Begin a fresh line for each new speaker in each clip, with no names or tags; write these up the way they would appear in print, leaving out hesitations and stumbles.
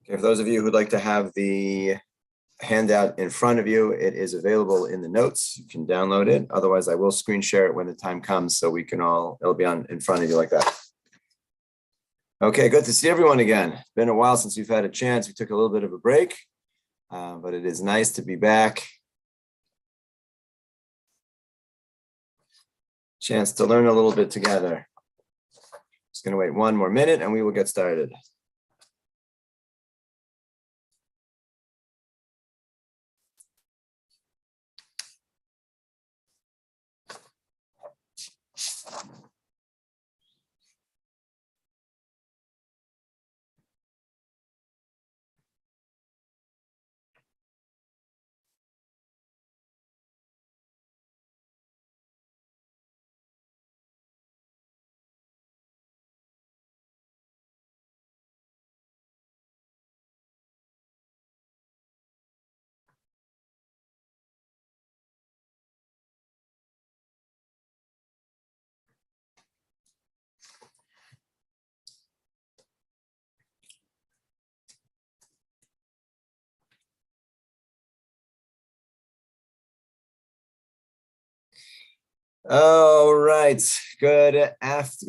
Okay, for those of you who'd like to have the handout in front of you, it is available in the notes. You can download it. Otherwise, I will screen share it when the time comes so we can it'll be on in front of you like that. Okay, good to see everyone again. It's been a while since we've had a chance. We took a little bit of a break, but it is nice to be back. Chance to learn a little bit together. Just going to wait one more minute and we will get started. All right. Good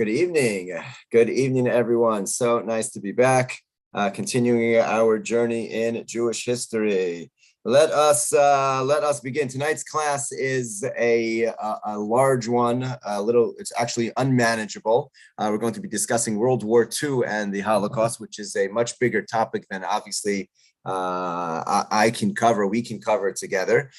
evening. Good evening, everyone. So nice to be back, continuing our journey in Jewish history. Let us begin. Tonight's class is a large one. It's actually unmanageable. We're going to be discussing World War II and the Holocaust, which is a much bigger topic than obviously we can cover together.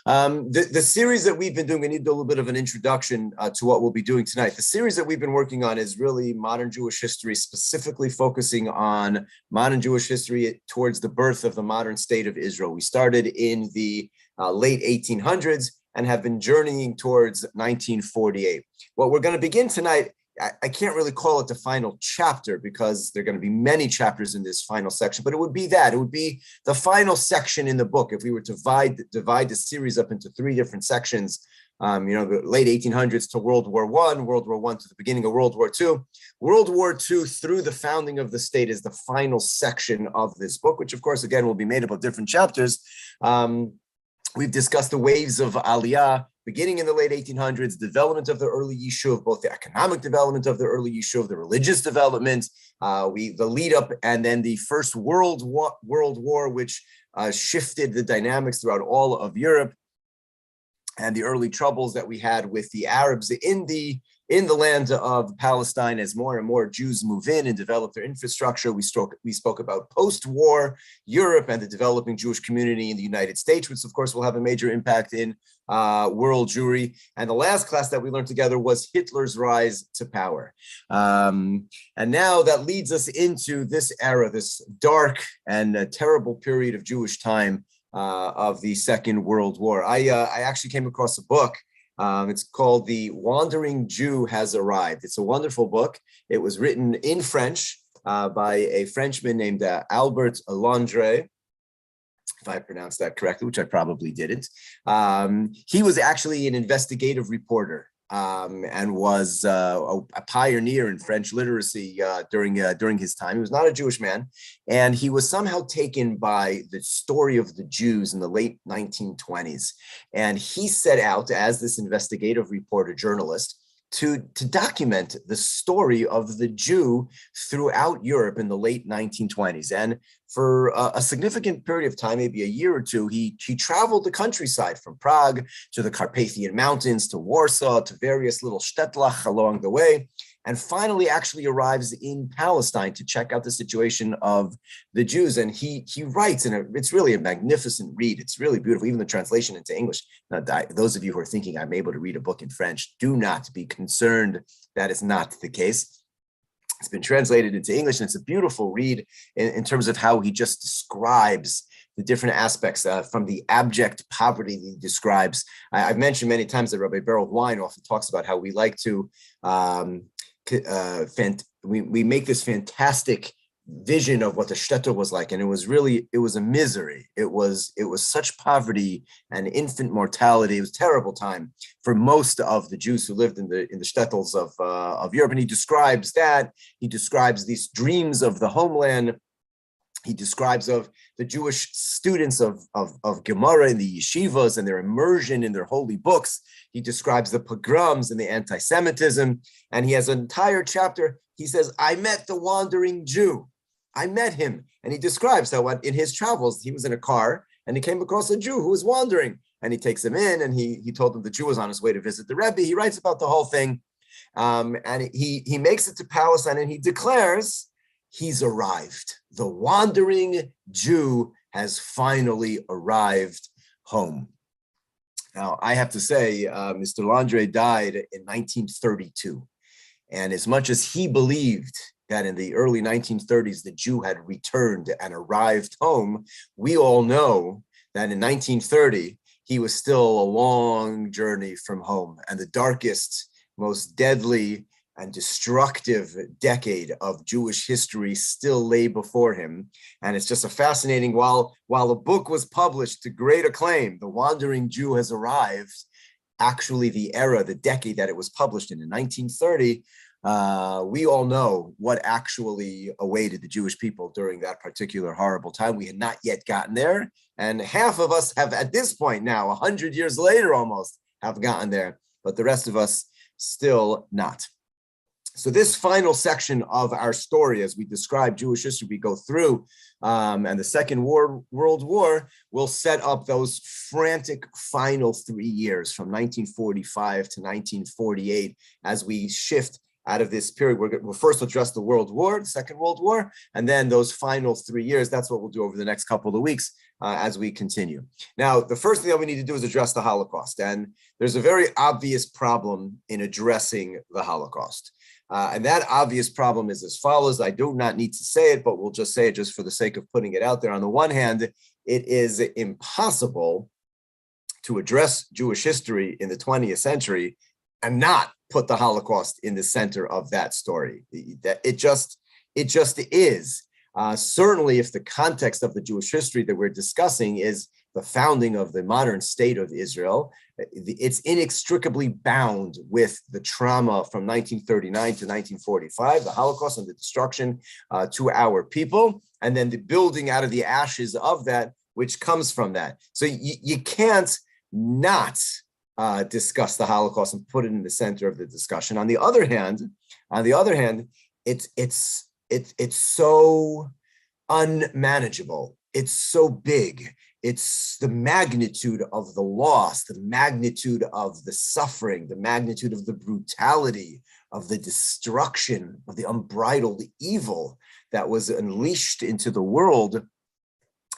The series that we've been doing, we need to do a little bit of an introduction to what we'll be doing tonight. The series that we've been working on is really modern Jewish history, specifically focusing on modern Jewish history towards the birth of the modern state of Israel. We started in the late 1800s and have been journeying towards 1948. What we're going to begin tonight, I can't really call it the final chapter because there are going to be many chapters in this final section, but it would be the final section in the book. If we were to divide the series up into three different sections, the late 1800s to World War I, World War I to the beginning of World War II. World War II through the founding of the state is the final section of this book, which of course, again, will be made up of different chapters. We've discussed the waves of Aliyah, beginning in the late 1800s, development of the early Yishuv, both the economic development of the early Yishuv, the religious development, the lead up, and then the First World War, which shifted the dynamics throughout all of Europe, and the early troubles that we had with the Arabs in the land of Palestine as more and more Jews move in and develop their infrastructure. We spoke about post-war Europe and the developing Jewish community in the United States, which of course will have a major impact in world Jewry. And the last class that we learned together was Hitler's rise to power. And now that leads us into this era, this dark and terrible period of Jewish time of the Second World War. I actually came across a book. It's called The Wandering Jew Has Arrived. It's a wonderful book. It was written in French by a Frenchman named Albert Landré, if I pronounced that correctly, which I probably didn't. He was actually an investigative reporter and was a pioneer in French literacy during his time. He was not a Jewish man, and he was somehow taken by the story of the Jews in the late 1920s. And he set out as this investigative reporter journalist to document the story of the Jew throughout Europe in the late 1920s. And for a significant period of time, maybe a year or two, he traveled the countryside from Prague to the Carpathian Mountains to Warsaw to various little shtetl along the way, and finally actually arrives in Palestine to check out the situation of the Jews. And he writes, and it's really a magnificent read. It's really beautiful, even the translation into English. Now, those of you who are thinking I'm able to read a book in French, do not be concerned. That is not the case. It's been translated into English, and it's a beautiful read in terms of how he just describes the different aspects from the abject poverty that he describes. I've mentioned many times that Rabbi Beryl Wein often talks about how we like to we make this fantastic vision of what the shtetl was like, and it was a misery. It was such poverty and infant mortality. It was a terrible time for most of the Jews who lived in the shtetls of Europe. And he describes that. He describes these dreams of the homeland. He describes of the Jewish students of Gemara in the yeshivas and their immersion in their holy books. He describes the pogroms and the anti-Semitism. And he has an entire chapter. He says, I met the wandering Jew. I met him. And he describes how in his travels, he was in a car and he came across a Jew who was wandering. And he takes him in and he told him the Jew was on his way to visit the Rebbe. He writes about the whole thing. And he makes it to Palestine and he declares, he's arrived. The wandering Jew has finally arrived home. Now, I have to say, Mr. Landre died in 1932. And as much as he believed that in the early 1930s, the Jew had returned and arrived home, we all know that in 1930, he was still a long journey from home. And the darkest, most deadly, and destructive decade of Jewish history still lay before him. And it's just a fascinating, while a book was published to great acclaim, The Wandering Jew Has Arrived, actually the era, the decade that it was published in 1930, we all know what actually awaited the Jewish people during that particular horrible time. We had not yet gotten there. And half of us have, at this point now, 100 years later almost, have gotten there, but the rest of us still not. So this final section of our story, as we describe Jewish history, we go through, and the Second World War will set up those frantic final 3 years from 1945 to 1948 as we shift out of this period. We'll first address the World War, the Second World War, and then those final 3 years. That's what we'll do over the next couple of weeks as we continue. Now, the first thing that we need to do is address the Holocaust. And there's a very obvious problem in addressing the Holocaust. And that obvious problem is as follows. I do not need to say it, but we'll just say it just for the sake of putting it out there. On the one hand, it is impossible to address Jewish history in the 20th century and not put the Holocaust in the center of that story. It just is. Certainly, if the context of the Jewish history that we're discussing is the founding of the modern state of Israel, it's inextricably bound with the trauma from 1939 to 1945, the Holocaust and the destruction to our people, and then the building out of the ashes of that, which comes from that. So you can't not discuss the Holocaust and put it in the center of the discussion. On the other hand, it's so unmanageable. It's so big. It's the magnitude of the loss, the magnitude of the suffering, the magnitude of the brutality, of the destruction, of the unbridled evil that was unleashed into the world.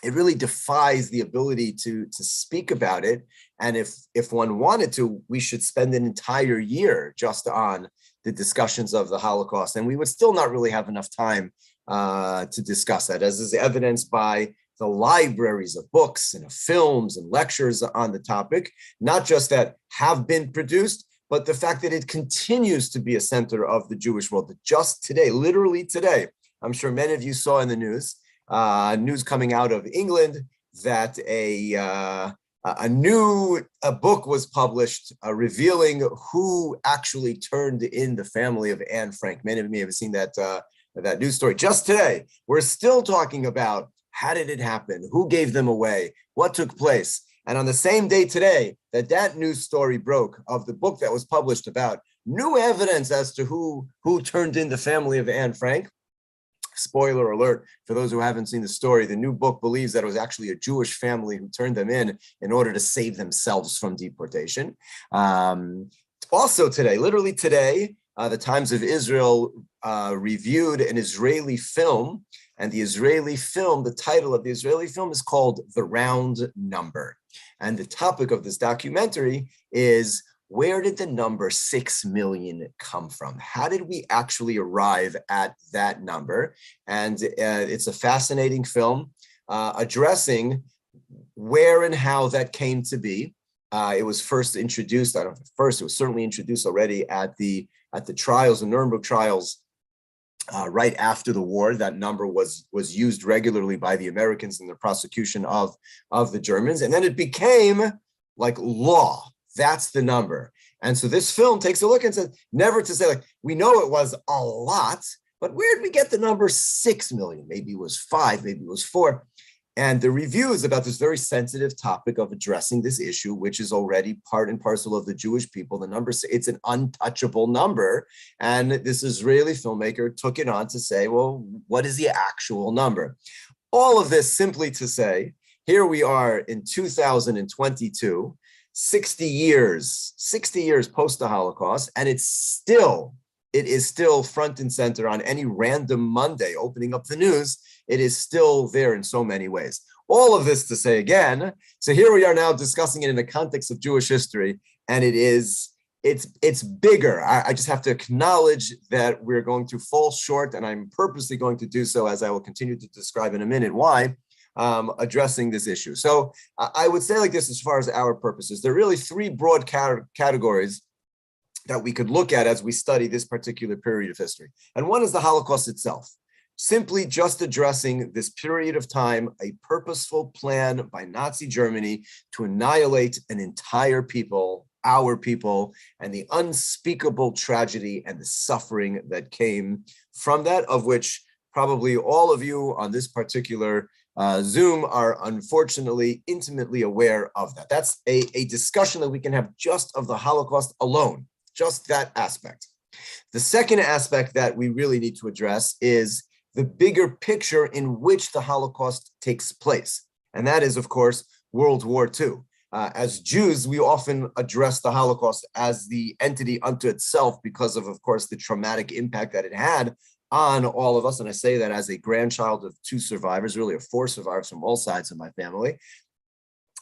It really defies the ability to speak about it. And if one wanted to, we should spend an entire year just on the discussions of the Holocaust. And we would still not really have enough time to discuss that, as is evidenced by the libraries of books and of films and lectures on the topic, not just that have been produced, but the fact that it continues to be a center of the Jewish world. Just today, literally today, I'm sure many of you saw in the news coming out of England that a book was published revealing who actually turned in the family of Anne Frank. Many of you may have seen that news story just today. We're still talking about how did it happen, who gave them away, what took place. And on the same day today that news story broke of the book that was published about new evidence as to who turned in the family of Anne Frank. Spoiler alert, for those who haven't seen the story, the new book believes that it was actually a Jewish family who turned them in order to save themselves from deportation. Also today, literally today, the Times of Israel reviewed an Israeli film, and the title of the Israeli film is called The Round Number. And the topic of this documentary is, where did the number 6 million come from? How did we actually arrive at that number? And it's a fascinating film addressing where and how that came to be. It was first introduced, it was certainly introduced already at the trials, the Nuremberg trials, right after the war. That number was used regularly by the Americans in the prosecution of the Germans. And then it became like law. That's the number. And so this film takes a look and says, never to say, like, we know it was a lot, but where did we get the number 6 million? Maybe it was 5, maybe it was 4. And the review is about this very sensitive topic of addressing this issue, which is already part and parcel of the Jewish people. The number, it's an untouchable number. And this Israeli filmmaker took it on to say, well, what is the actual number? All of this simply to say, here we are in 2022, 60 years post the Holocaust, and it is still front and center on any random Monday opening up the news. It is still there in so many ways. All of this to say again, so here we are now discussing it in the context of Jewish history, and it's bigger. I just have to acknowledge that we're going to fall short, and I'm purposely going to do so, as I will continue to describe in a minute why, addressing this issue. So I would say like this as far as our purposes. There are really 3 broad categories that we could look at as we study this particular period of history. And one is the Holocaust itself. Simply just addressing this period of time, a purposeful plan by Nazi Germany to annihilate an entire people, our people, and the unspeakable tragedy and the suffering that came from that, of which probably all of you on this particular Zoom are unfortunately intimately aware of that. That's a discussion that we can have just of the Holocaust alone, just that aspect. The second aspect that we really need to address is the bigger picture in which the Holocaust takes place. And that is, of course, World War II. As Jews, we often address the Holocaust as the entity unto itself because of course, the traumatic impact that it had on all of us. And I say that as a grandchild of 2 survivors, really of 4 survivors from all sides of my family.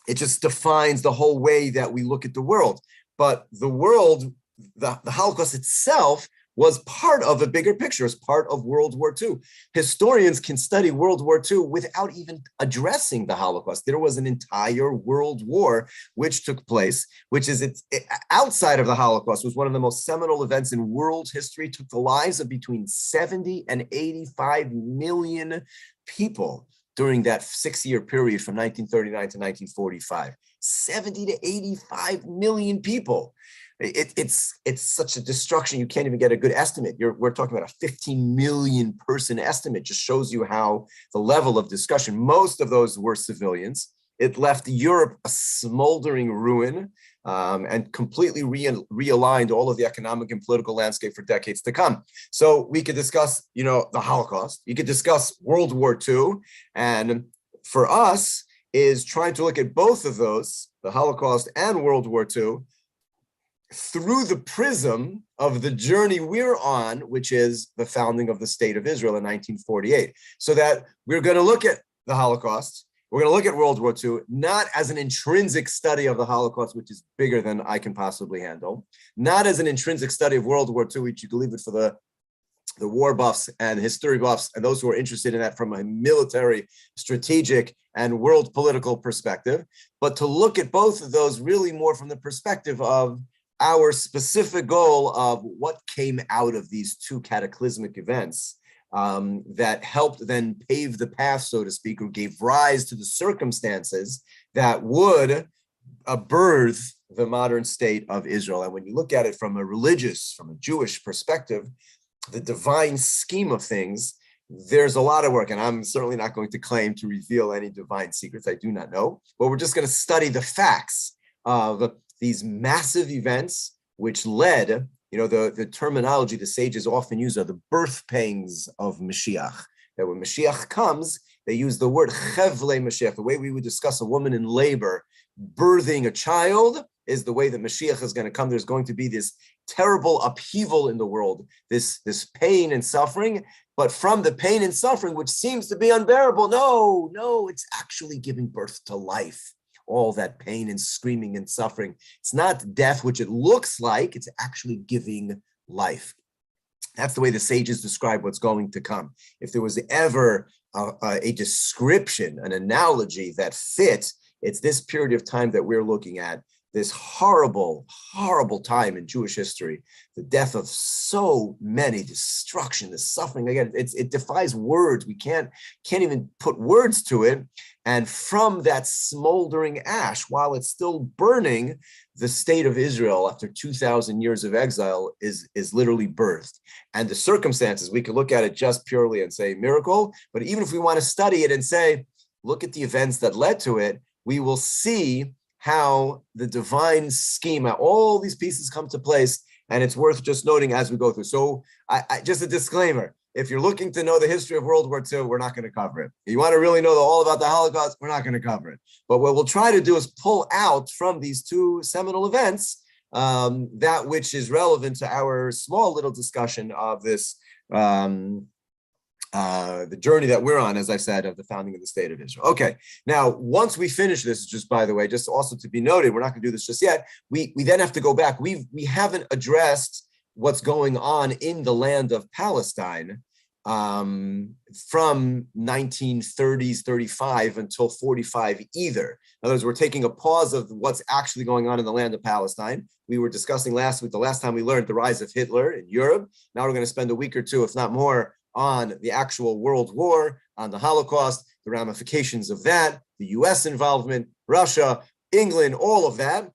It just defines the whole way that we look at the world. But the world, the Holocaust itself, was part of a bigger picture, as part of World War II. Historians can study World War II without even addressing the Holocaust. There was an entire world war which took place, which is outside of the Holocaust, was one of the most seminal events in world history, took the lives of between 70 and 85 million people during that 6-year period from 1939 to 1945. 70 to 85 million people. It's such a destruction, you can't even get a good estimate. We're talking about a 15 million person estimate. Just shows you how the level of discussion. Most of those were civilians. It left Europe a smoldering ruin and completely realigned all of the economic and political landscape for decades to come. So we could discuss, the Holocaust. You could discuss World War II. And for us is trying to look at both of those, the Holocaust and World War II, through the prism of the journey we're on, which is the founding of the State of Israel in 1948. So that we're going to look at the Holocaust, we're going to look at World War II, not as an intrinsic study of the Holocaust, which is bigger than I can possibly handle, not as an intrinsic study of World War II, which you can leave it for the war buffs and history buffs and those who are interested in that from a military, strategic, and world political perspective, but to look at both of those really more from the perspective of our specific goal of what came out of these 2 cataclysmic events that helped then pave the path, so to speak, or gave rise to the circumstances that would birth the modern state of Israel. And when you look at it from a Jewish perspective, the divine scheme of things, there's a lot of work, and I'm certainly not going to claim to reveal any divine secrets I do not know, but we're just going to study the facts of these massive events which led, the terminology the sages often use are the birth pangs of Mashiach. That when Mashiach comes, they use the word chevle Mashiach. The way we would discuss a woman in labor birthing a child is the way that Mashiach is going to come. There's going to be this terrible upheaval in the world, this pain and suffering, but from the pain and suffering, which seems to be unbearable, no, it's actually giving birth to life. All that pain and screaming and suffering. It's not death, which it looks like, it's actually giving life. That's the way the sages describe what's going to come. If there was ever a description, an analogy that fit, it's this period of time that we're looking at, this horrible, horrible time in Jewish history, the death of so many, destruction, the suffering. Again, it defies words. We can't even put words to it. And from that smoldering ash, while it's still burning, the state of Israel, after 2,000 years of exile, is literally birthed. And the circumstances, we could look at it just purely and say miracle, but even if we want to study it and say, look at the events that led to it, we will see how the divine schema, all these pieces come to place, and it's worth just noting as we go through. So I just a disclaimer, if you're looking to know the history of World War II, we're not going to cover it. If you want to really know all about the Holocaust, we're not going to cover it. But what we'll try to do is pull out from these two seminal events that which is relevant to our small little discussion of this the journey that we're on, as I said, of the founding of the state of Israel. Okay, now once we finish this, just by the way, just also to be noted, we're not going to do this just yet. We then have to go back. We haven't addressed what's going on in the land of Palestine from 1930s, 35 until 45 either. In other words, we're taking a pause of what's actually going on in the land of Palestine. We were discussing last week, the last time we learned the rise of Hitler in Europe. Now we're going to spend a week or two, if not more, on the actual World War, on the Holocaust, the ramifications of that, the US involvement, Russia, England, all of that.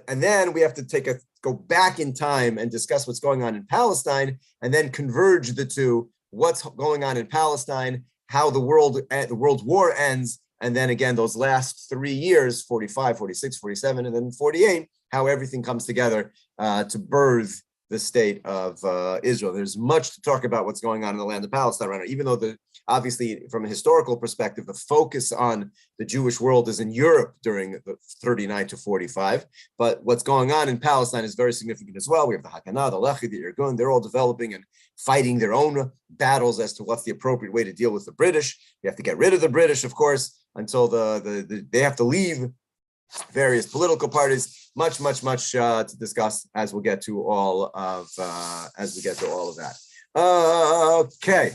And then we have to go back in time and discuss what's going on in Palestine, and then converge the two, what's going on in Palestine, how the World War ends, and then again, those last 3 years, 45, 46, 47, and then 48, how everything comes together to birth the state of Israel. There's much to talk about what's going on in the land of Palestine right now, even though obviously from a historical perspective, the focus on the Jewish world is in Europe during the 39 to 45, but what's going on in Palestine is very significant as well. We have the Haganah, the Lehi, the Irgun, they're all developing and fighting their own battles as to what's the appropriate way to deal with the British. We have to get rid of the British, of course, until they have to leave. Various political parties, much to discuss as we'll get to all of that. Okay,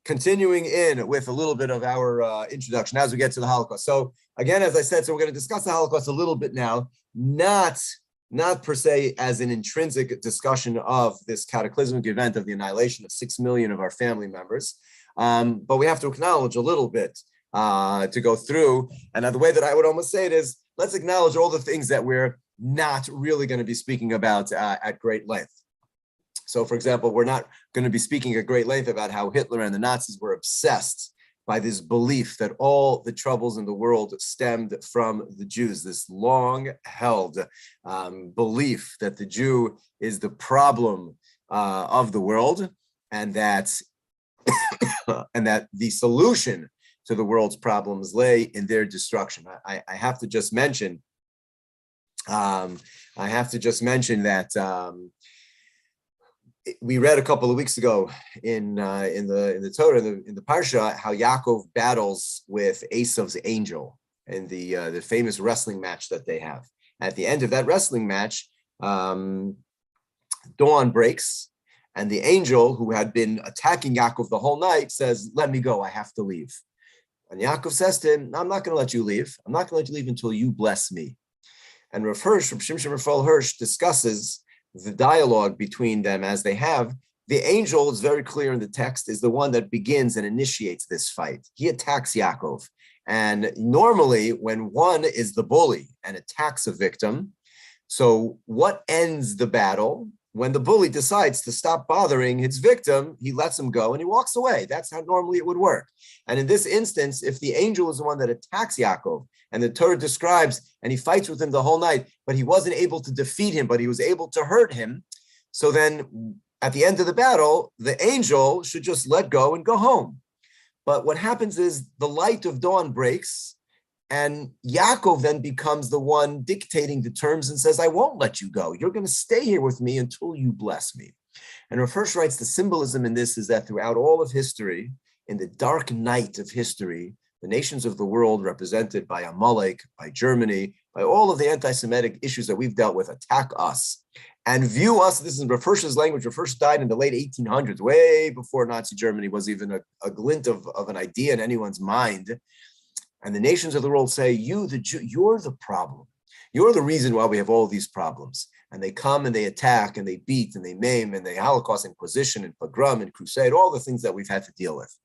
continuing in with a little bit of our introduction as we get to the Holocaust. So again, as I said, so we're going to discuss the Holocaust a little bit now, not per se as an intrinsic discussion of this cataclysmic event of the annihilation of 6 million of our family members, but we have to acknowledge a little bit to go through. And the way that I would almost say it is, let's acknowledge all the things that we're not really going to be speaking about at great length. So, for example, we're not going to be speaking at great length about how Hitler and the Nazis were obsessed by this belief that all the troubles in the world stemmed from the Jews, this long-held belief that the Jew is the problem of the world, and that the solution to the world's problems lay in their destruction. I have to just mention that we read a couple of weeks ago in the Torah, in the Parsha, how Yaakov battles with Esav's angel in the famous wrestling match that they have. At the end of that wrestling match, dawn breaks, and the angel who had been attacking Yaakov the whole night says, "Let me go, I have to leave." And Yaakov says to him, "I'm not going to let you leave. I'm not going to let you leave until you bless me." And Rav Hirsch, from Shimshon Raphael Hirsch, discusses the dialogue between them as they have. The angel, is very clear in the text, is the one that begins and initiates this fight. He attacks Yaakov. And normally when one is the bully and attacks a victim, so what ends the battle? When the bully decides to stop bothering his victim, he lets him go and he walks away. That's how normally it would work. And in this instance, if the angel is the one that attacks Yaakov, and the Torah describes, and he fights with him the whole night, but he wasn't able to defeat him, but he was able to hurt him, so then at the end of the battle, the angel should just let go and go home. But what happens is the light of dawn breaks, and Yaakov then becomes the one dictating the terms and says, "I won't let you go. You're going to stay here with me until you bless me." And Rav Hirsch writes, the symbolism in this is that throughout all of history, in the dark night of history, the nations of the world represented by Amalek, by Germany, by all of the anti-Semitic issues that we've dealt with, attack us and view us. This is Rav Hirsch's language. Rav Hirsch died in the late 1800s, way before Nazi Germany was even a glint of an idea in anyone's mind. And the nations of the world say, "You, the Jew, you're the problem. You're the reason why we have all these problems. And they come and they attack and they beat and they maim and they Holocaust, Inquisition and pogrom and crusade, all the things that we've had to deal with.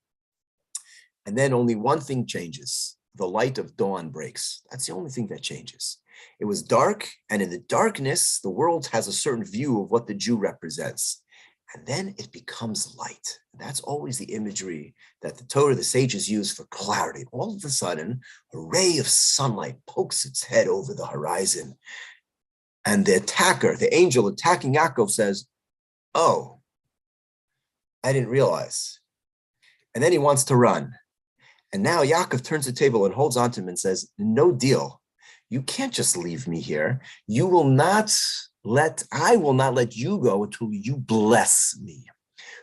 And then only one thing changes. The light of dawn breaks. That's the only thing that changes. It was dark, and in the darkness, the world has a certain view of what the Jew represents. And then it becomes light. That's always the imagery that the Torah, the sages use for clarity. All of a sudden, a ray of sunlight pokes its head over the horizon. And the attacker, the angel attacking Yaakov says, oh, I didn't realize. And then he wants to run. And now Yaakov turns the table and holds onto him and says, no deal. You can't just leave me here. I will not let you go until you bless me.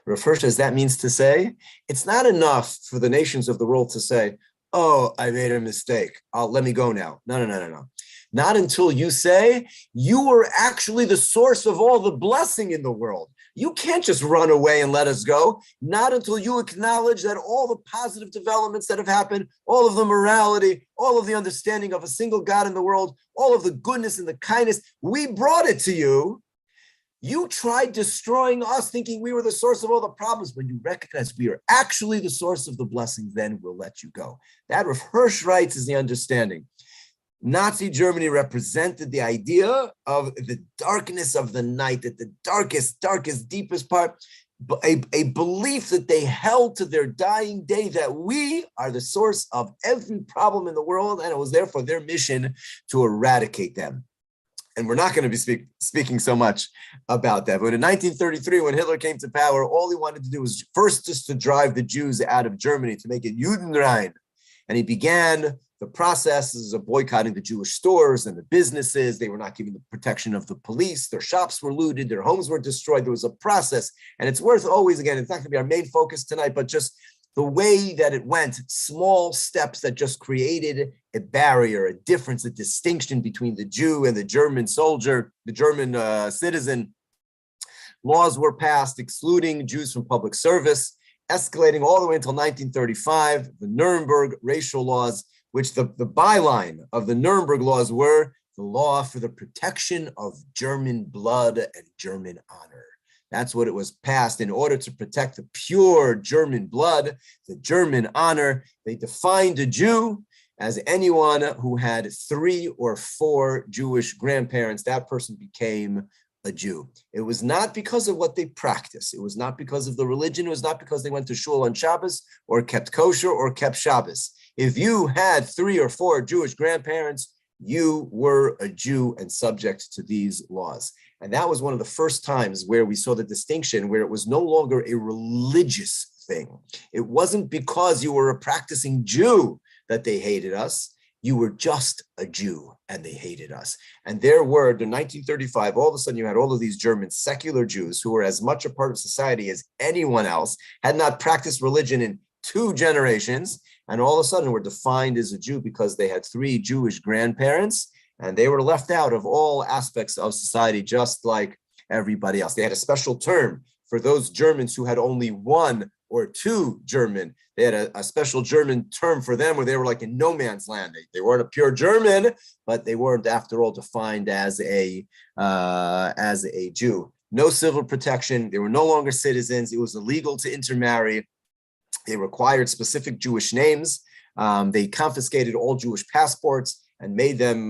Rav Hirsch says that means to say, it's not enough for the nations of the world to say, oh, I made a mistake. Let me go now. No. Not until you say, you are actually the source of all the blessing in the world. You can't just run away and let us go. Not until you acknowledge that all the positive developments that have happened, all of the morality, all of the understanding of a single God in the world, all of the goodness and the kindness, we brought it to you. You tried destroying us, thinking we were the source of all the problems. When you recognize we are actually the source of the blessings, then we'll let you go. That, Rav Hirsch writes, is the understanding. Nazi Germany represented the idea of the darkness of the night, at the darkest, deepest part, a belief that they held to their dying day that we are the source of every problem in the world, and it was therefore their mission to eradicate them. And we're not going to be speaking so much about that. But in 1933, when Hitler came to power, all he wanted to do was first just to drive the Jews out of Germany, to make it Judenrein. And he began the processes of boycotting the Jewish stores and the businesses. They were not given the protection of the police. Their shops were looted. Their homes were destroyed. There was a process. And it's worth always, again, it's not going to be our main focus tonight, but just the way that it went, small steps that just created a barrier, a difference, a distinction between the Jew and the German soldier, the German citizen. Laws were passed excluding Jews from public service, escalating all the way until 1935, the Nuremberg racial laws, which the byline of the Nuremberg laws were the law for the protection of German blood and German honor. That's what it was passed in order to protect the pure German blood, the German honor. They defined a Jew as anyone who had 3 or 4 Jewish grandparents. That person became a Jew. It was not because of what they practiced. It was not because of the religion. It was not because they went to shul on Shabbos or kept kosher or kept Shabbos. If you had 3 or 4 Jewish grandparents, you were a Jew and subject to these laws. And that was one of the first times where we saw the distinction, where it was no longer a religious thing. It wasn't because you were a practicing Jew that they hated us. You were just a Jew and they hated us. And there were, in 1935, all of a sudden you had all of these German secular Jews who were as much a part of society as anyone else, had not practiced religion in 2 generations, and all of a sudden were defined as a Jew because they had 3 Jewish grandparents, and they were left out of all aspects of society, just like everybody else. They had a special term for those Germans who had only 1 or 2 German. They had a special German term for them where they were like in no man's land. They weren't a pure German, but they weren't, after all, defined as a Jew. No civil protection. They were no longer citizens. It was illegal to intermarry. They required specific Jewish names. They confiscated all Jewish passports and made them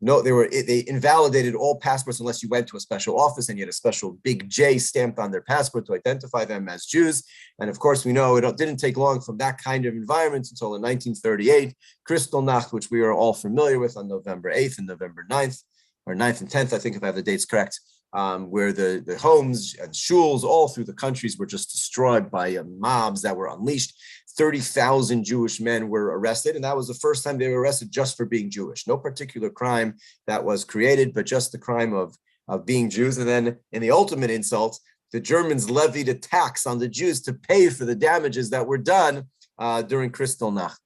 they invalidated all passports unless you went to a special office and you had a special big J stamped on their passport to identify them as Jews. And of course, we know it didn't take long from that kind of environment until in 1938, Kristallnacht, which we are all familiar with, on November 8th and November 9th, or 9th and 10th, I think, if I have the dates correct, where the homes and shuls all through the countries were just destroyed by mobs that were unleashed. 30,000 Jewish men were arrested, and that was the first time they were arrested just for being Jewish. No particular crime that was created, but just the crime of being Jews. And then in the ultimate insult, the Germans levied a tax on the Jews to pay for the damages that were done during Kristallnacht.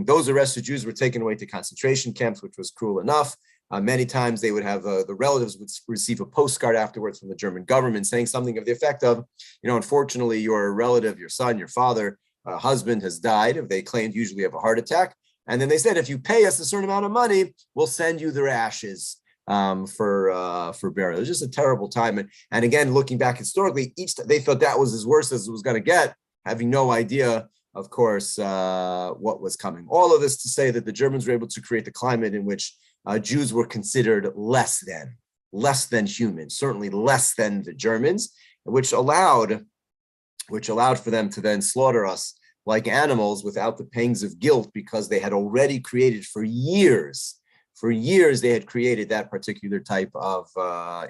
Those arrested Jews were taken away to concentration camps, which was cruel enough. Many times they would have, the relatives would receive a postcard afterwards from the German government saying something of the effect of, unfortunately, your relative, your son, your father, husband has died. They claimed usually of a heart attack. And then they said, if you pay us a certain amount of money, we'll send you their ashes for burial. It was just a terrible time. And again, looking back historically, they thought that was as worse as it was going to get, having no idea, of course, what was coming. All of this to say that the Germans were able to create the climate in which Jews were considered less than human, certainly less than the Germans, which allowed for them to then slaughter us like animals without the pangs of guilt, because they had already created for years, they had created that particular type of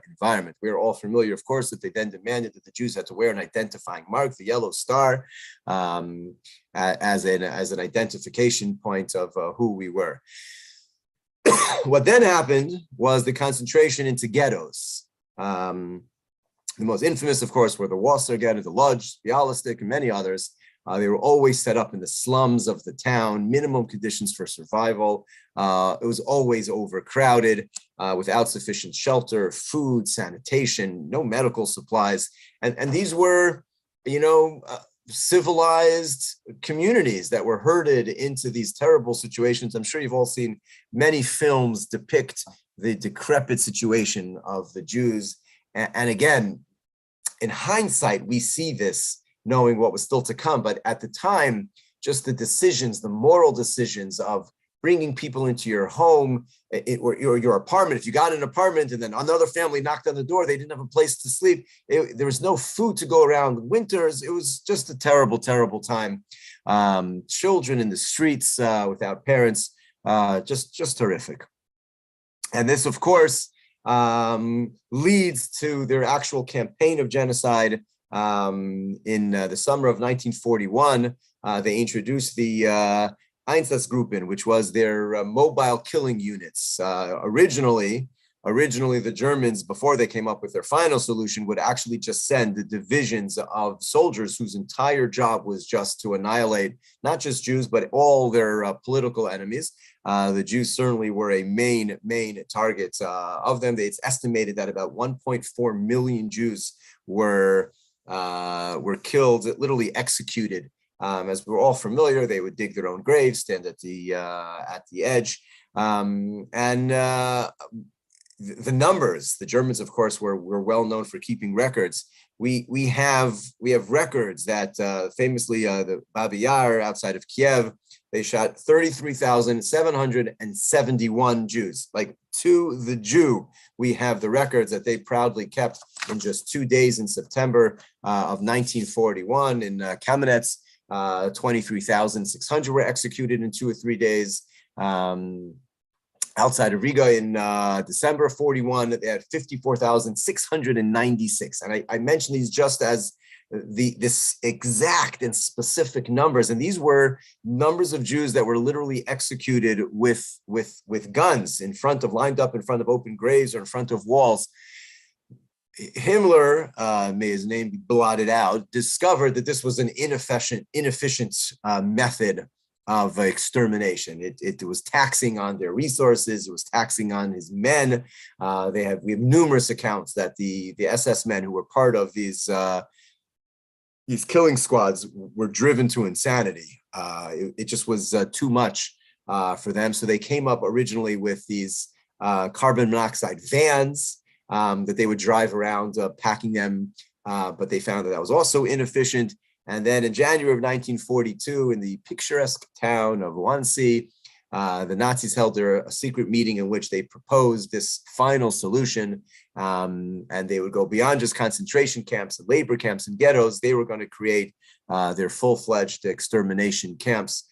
environment. We are all familiar, of course, that they then demanded that the Jews had to wear an identifying mark, the yellow star, as an identification point of who we were. What then happened was the concentration into ghettos. The most infamous, of course, were the Wasser ghetto, the Lodz, the Bialystok, and many others. They were always set up in the slums of the town, minimum conditions for survival. It was always overcrowded, without sufficient shelter, food, sanitation, no medical supplies. And these were, civilized communities that were herded into these terrible situations. I'm sure you've all seen many films depict the decrepit situation of the Jews. And again, in hindsight, we see this knowing what was still to come. But at the time, just the decisions, the moral decisions of bringing people into your home or your apartment. If you got an apartment and then another family knocked on the door, they didn't have a place to sleep. There was no food to go around. Winters, it was just a terrible, terrible time. Children in the streets without parents, just horrific. And this, of course, leads to their actual campaign of genocide. In the summer of 1941, they introduced the Einsatzgruppen, which was their mobile killing units. Originally, the Germans, before they came up with their final solution, would actually just send the divisions of soldiers whose entire job was just to annihilate not just Jews, but all their political enemies. The Jews certainly were a main target of them. It's estimated that about 1.4 million Jews were killed, literally executed. As we're all familiar, they would dig their own graves, stand at the edge, and the numbers. The Germans, of course, were well known for keeping records. We have records that famously the Babi Yar outside of Kiev, they shot 33,771 Jews. Like, to the Jew, we have the records that they proudly kept in just 2 days in September of 1941 in Kamenetz. 23,600 were executed in 2 or 3 days. Outside of Riga in December 41, they had 54,696. And I mention these just as this exact and specific numbers. And these were numbers of Jews that were literally executed with guns lined up in front of open graves or in front of walls. Himmler, may his name be blotted out, discovered that this was an inefficient method of extermination. It was taxing on their resources. It was taxing on his men. We have numerous accounts that the SS men who were part of these killing squads were driven to insanity. It just was too much for them. So they came up originally with these carbon monoxide vans that they would drive around packing them, but they found that was also inefficient. And then in January of 1942, in the picturesque town of Wannsee, the Nazis held a secret meeting in which they proposed this final solution, and they would go beyond just concentration camps and labor camps and ghettos. They were going to create their full-fledged extermination camps,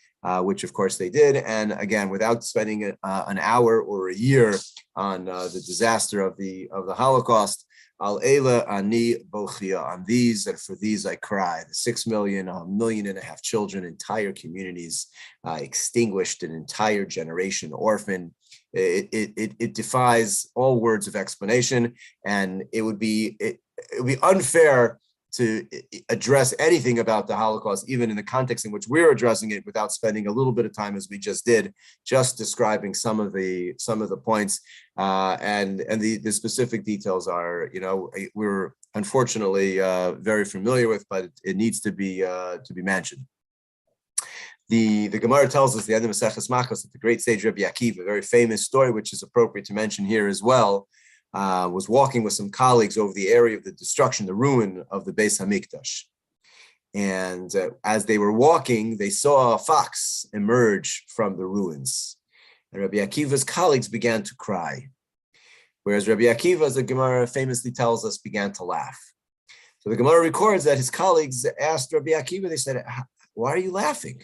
which of course they did. And again, without spending an hour or a year on the disaster of the Holocaust, Al Eila Ani Bochia, on these, and for these I cry. The 6 million, 1.5 million children, entire communities extinguished, an entire generation orphaned. It defies all words of explanation, and it would be unfair to address anything about the Holocaust, even in the context in which we're addressing it, without spending a little bit of time, as we just did, just describing some of the points, and the specific details are, we're unfortunately very familiar with, but it needs to be mentioned. The Gemara tells us the end of Maseches Makos that the great sage Rabbi Akiva, a very famous story, which is appropriate to mention here as well, was walking with some colleagues over the area of the destruction, the ruin of the Beis Hamikdash. And as they were walking, they saw a fox emerge from the ruins. And Rabbi Akiva's colleagues began to cry, whereas Rabbi Akiva, as the Gemara famously tells us, began to laugh. So the Gemara records that his colleagues asked Rabbi Akiva, they said, "Why are you laughing?"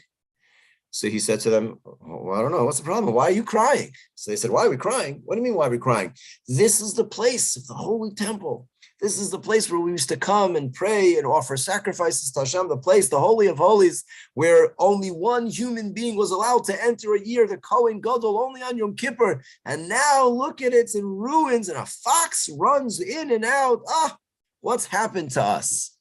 So he said to them, "Well, I don't know, what's the problem? Why are you crying?" So they said, "Why are we crying? What do you mean, why are we crying? This is the place of the holy temple. This is the place where we used to come and pray and offer sacrifices to Hashem, the place, the Holy of Holies, where only one human being was allowed to enter a year, the Kohen Gadol, only on Yom Kippur. And now look at it, it's in ruins and a fox runs in and out. What's happened to us?"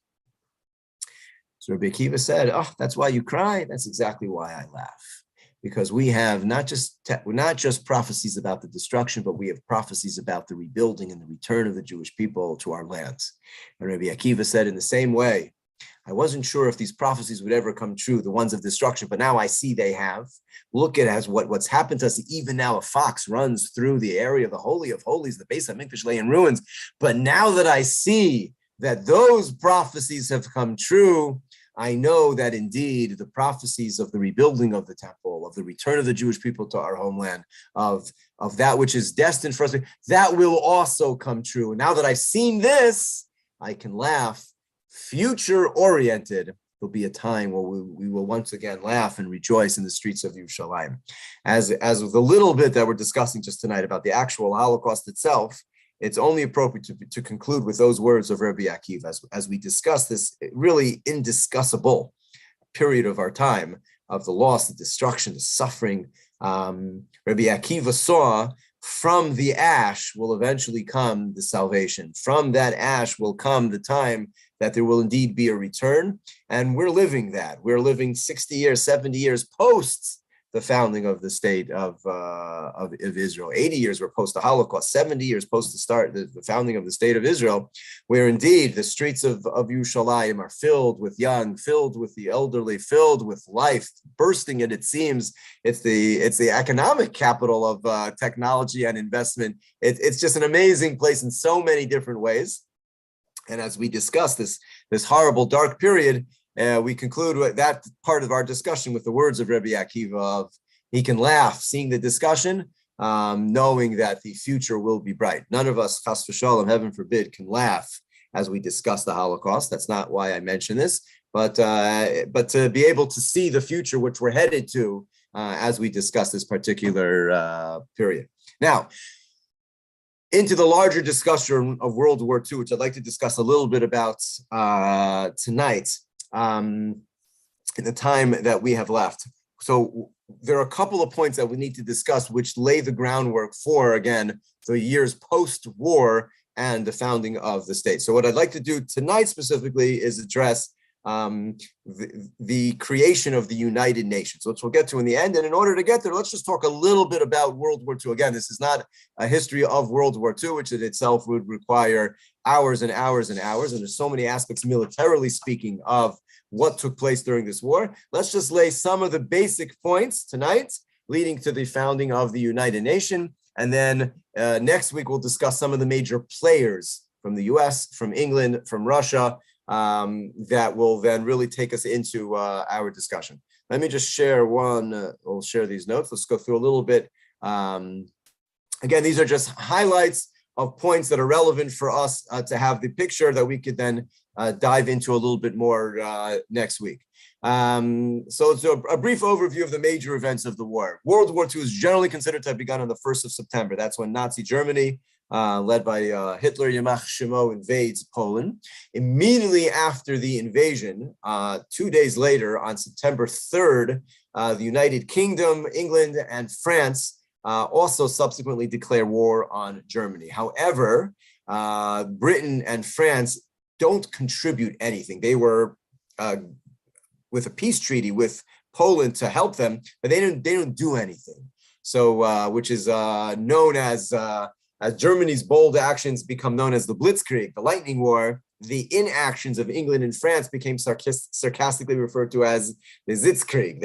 So Rabbi Akiva said, "That's why you cry. That's exactly why I laugh. Because we have not just prophecies about the destruction, but we have prophecies about the rebuilding and the return of the Jewish people to our lands." And Rabbi Akiva said, in the same way, I wasn't sure if these prophecies would ever come true, the ones of destruction, but now I see they have. Look at what's happened to us. Even now a fox runs through the area of the Holy of Holies, the Beis Hamikdash lay in ruins. But now that I see that those prophecies have come true, I know that indeed the prophecies of the rebuilding of the temple, of the return of the Jewish people to our homeland, of that which is destined for us, that will also come true. And now that I've seen this, I can laugh. Future-oriented, there'll be a time where we will once again laugh and rejoice in the streets of Yerushalayim. As with the little bit that we're discussing just tonight about the actual Holocaust itself, it's only appropriate to conclude with those words of Rabbi Akiva as we discuss this really indiscussable period of our time of the loss, the destruction, the suffering. Rabbi Akiva saw from the ash will eventually come the salvation. From that ash will come the time that there will indeed be a return. And we're living that. We're living 60 years, 70 years post the founding of the state of Israel. 80 years were post the Holocaust, 70 years post the founding of the state of Israel, where indeed the streets of Yerushalayim are filled with young, filled with the elderly, filled with life, bursting at its seams. It's the economic capital of technology and investment. It's just an amazing place in so many different ways. And as we discuss this horrible, dark period, we conclude that part of our discussion with the words of Rabbi Akiva of he can laugh seeing the discussion, knowing that the future will be bright. None of us, chas v'shalom, heaven forbid, can laugh as we discuss the Holocaust. That's not why I mention this, but to be able to see the future which we're headed to as we discuss this particular period. Now, into the larger discussion of World War II, which I'd like to discuss a little bit about tonight. In the time that we have left. So there are a couple of points that we need to discuss which lay the groundwork for, again, the years post-war and the founding of the state. So what I'd like to do tonight specifically is address the creation of the United Nations, which we'll get to in the end. And in order to get there, let's just talk a little bit about World War II. Again, this is not a history of World War II, which in itself would require hours and hours and hours. And there's so many aspects, militarily speaking, of what took place during this war. Let's just lay some of the basic points tonight, leading to the founding of the United Nations. And then next week, we'll discuss some of the major players from the US, from England, from Russia, that will then really take us into our discussion. Let me just share we'll share these notes. Let's go through a little bit. Again, these are just highlights of points that are relevant for us to have the picture that we could then dive into a little bit more next week. So it's a brief overview of the major events of the war. World War II is generally considered to have begun on the 1st of September. That's when Nazi Germany, led by Hitler, Yamach Shimo, invades Poland. Immediately after the invasion, 2 days later, on September 3rd, the United Kingdom, England, and France also subsequently declare war on Germany. However, Britain and France don't contribute anything. They were with a peace treaty with Poland to help them, but they don't do anything. So, which is known as Germany's bold actions become known as the Blitzkrieg, the lightning war. the inactions of England and France became sarcastically referred to as the Blitzkrieg,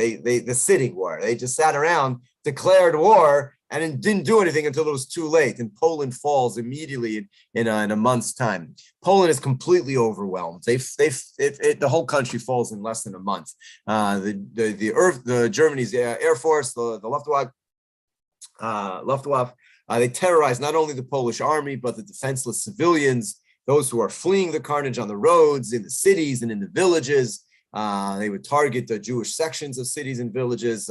the sitting war. They just sat around, declared war, and it didn't do anything until it was too late. And Poland falls immediately in a month's time. Poland is completely overwhelmed. The whole country falls in less than a month. The Germany's Air Force, the Luftwaffe, they terrorize not only the Polish army, but the defenseless civilians, those who are fleeing the carnage on the roads, in the cities and in the villages. They would target the Jewish sections of cities and villages.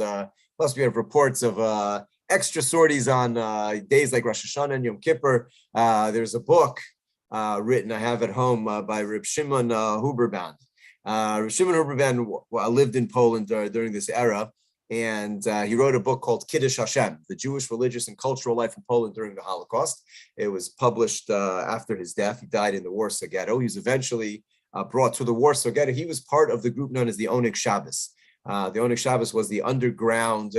Plus, we have reports of extra sorties on days like Rosh Hashanah and Yom Kippur. There's a book written, I have at home, by Reb Shimon Huberman. Reb Shimon Huberman lived in Poland during this era, and he wrote a book called Kiddish Hashem, the Jewish religious and cultural life in Poland during the Holocaust. It was published after his death. He died in the Warsaw Ghetto. He was eventually brought to the Warsaw Ghetto. He was part of the group known as the Oneg Shabbos. The Oneg Shabbos was the underground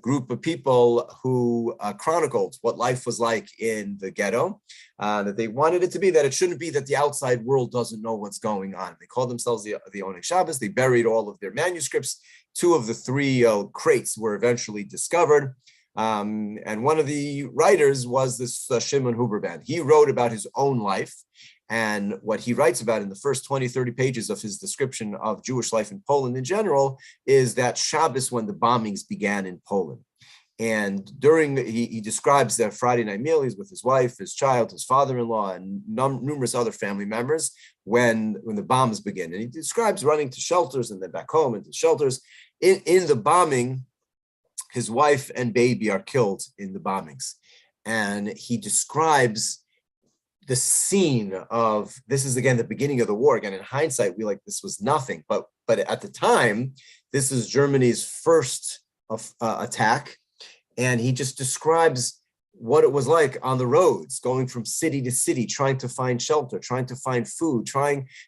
group of people who chronicled what life was like in the ghetto, that they wanted it to be that it shouldn't be that the outside world doesn't know what's going on. They called themselves the Oneg Shabbos. They buried all of their manuscripts. 2 of the 3 crates were eventually discovered. And one of the writers was this Shimon Huberman. He wrote about his own life. And what he writes about in the first 20, 30 pages of his description of Jewish life in Poland in general is that Shabbos when the bombings began in Poland. And he describes that Friday night meal, he's with his wife, his child, his father-in-law, and numerous other family members when the bombs begin. And he describes running to shelters and then back home into shelters. In the bombing, his wife and baby are killed in the bombings. And he describes the scene of, this is again the beginning of the war. Again, in hindsight, we this was nothing, but at the time, this is Germany's first attack, and he just describes what it was like on the roads, going from city to city, trying to find shelter, trying to find food,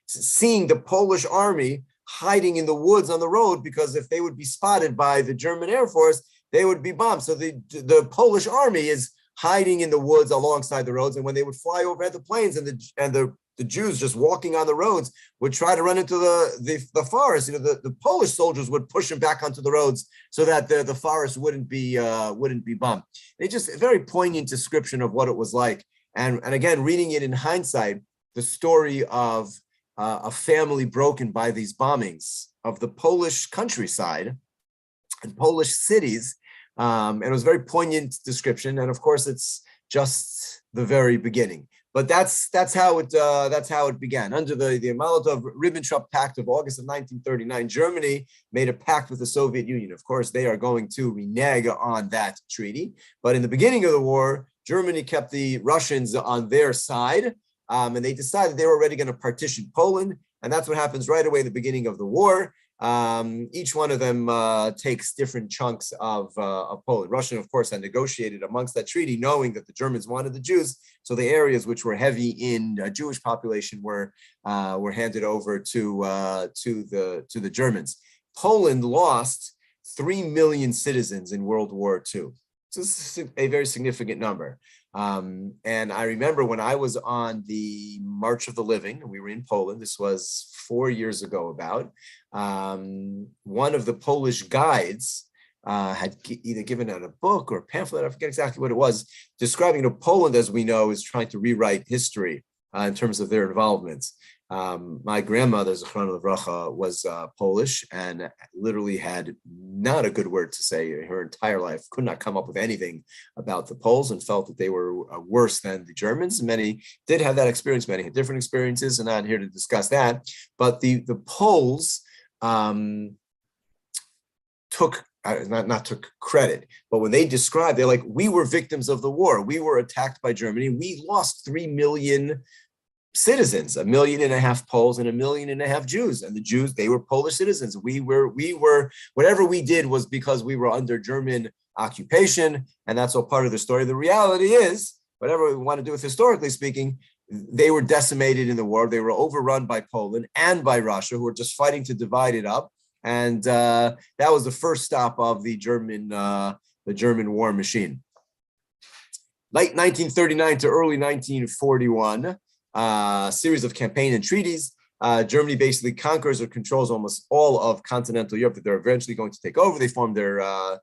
seeing the Polish army hiding in the woods on the road, because if they would be spotted by the German Air Force, they would be bombed. So the Polish army is hiding in the woods alongside the roads, and when they would fly overhead the planes, and the Jews just walking on the roads would try to run into the forest, the Polish soldiers would push them back onto the roads so that the forest wouldn't be bombed. It's just a very poignant description of what it was like, and again, reading it in hindsight, the story of a family broken by these bombings of the Polish countryside and Polish cities. And it was a very poignant description, and of course, it's just the very beginning. But that's how it began. Under the Molotov-Ribbentrop Pact of August of 1939, Germany made a pact with the Soviet Union. Of course, they are going to renege on that treaty. But in the beginning of the war, Germany kept the Russians on their side, and they decided they were already going to partition Poland, and that's what happens right away at the beginning of the war. Each one of them takes different chunks of Poland. Russia, of course, had negotiated amongst that treaty, knowing that the Germans wanted the Jews. So the areas which were heavy in Jewish population were handed over to the Germans. Poland lost 3 million citizens in World War II. So this is a very significant number. And I remember when I was on the March of the Living, and we were in Poland, this was 4 years ago about, one of the Polish guides had either given out a book or a pamphlet, I forget exactly what it was, describing Poland, as we know, is trying to rewrite history in terms of their involvement. My grandmother, Zechrona Levracha, was Polish and literally had not a good word to say her entire life, could not come up with anything about the Poles, and felt that they were worse than the Germans. Many did have that experience, many had different experiences, and I'm not here to discuss that. But the Poles took credit, but when they described, they're like, we were victims of the war. We were attacked by Germany. We lost 3 million citizens, 1.5 million Poles and 1.5 million Jews. And the Jews, they were Polish citizens. We were, whatever we did was because we were under German occupation. And that's all part of the story. The reality is, whatever we want to do with historically speaking, they were decimated in the war. They were overrun by Poland and by Russia, who were just fighting to divide it up. And that was the first stop of the German war machine. Late 1939 to early 1941, series of campaign and treaties. Germany basically conquers or controls almost all of continental Europe that they're eventually going to take over. They form the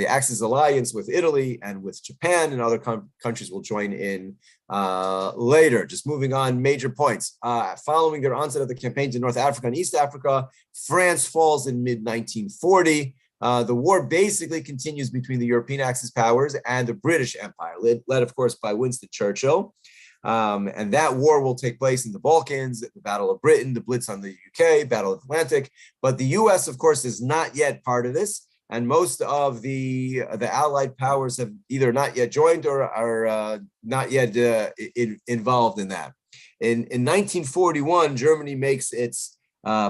Axis alliance with Italy and with Japan, and other countries will join in later. Just moving on, major points. Following their onset of the campaigns in North Africa and East Africa, France falls in mid-1940. The war basically continues between the European Axis powers and the British Empire, led of course, by Winston Churchill. And that war will take place in the Balkans, the Battle of Britain, the Blitz on the UK, Battle of Atlantic. But the US, of course, is not yet part of this. And most of the Allied powers have either not yet joined or are not yet involved in that. In 1941, Germany makes its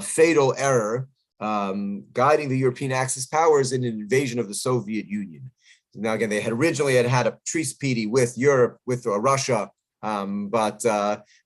fatal error, guiding the European Axis powers in an invasion of the Soviet Union. Now, again, they had originally had a treaty treaty with Europe, with Russia, but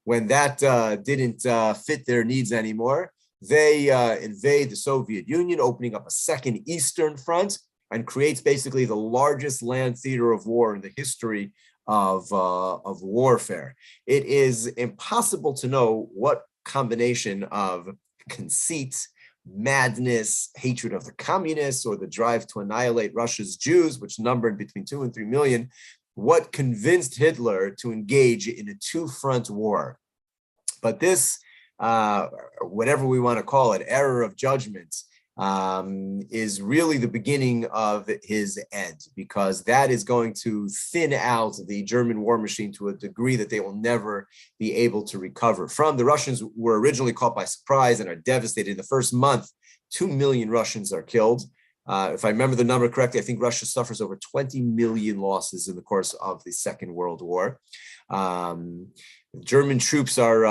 when that didn't fit their needs anymore, they invade the Soviet Union, opening up a second Eastern Front, and creates basically the largest land theater of war in the history of warfare. It is impossible to know what combination of conceit, madness, hatred of the communists, or the drive to annihilate Russia's Jews, which numbered between 2 and 3 million, what convinced Hitler to engage in a two-front war. But this, whatever we want to call it, error of judgment, is really the beginning of his end, because that is going to thin out the German war machine to a degree that they will never be able to recover from. The Russians were originally caught by surprise and are devastated. In the first month, 2 million Russians are killed. If I remember the number correctly, I think Russia suffers over 20 million losses in the course of the Second World War. German troops are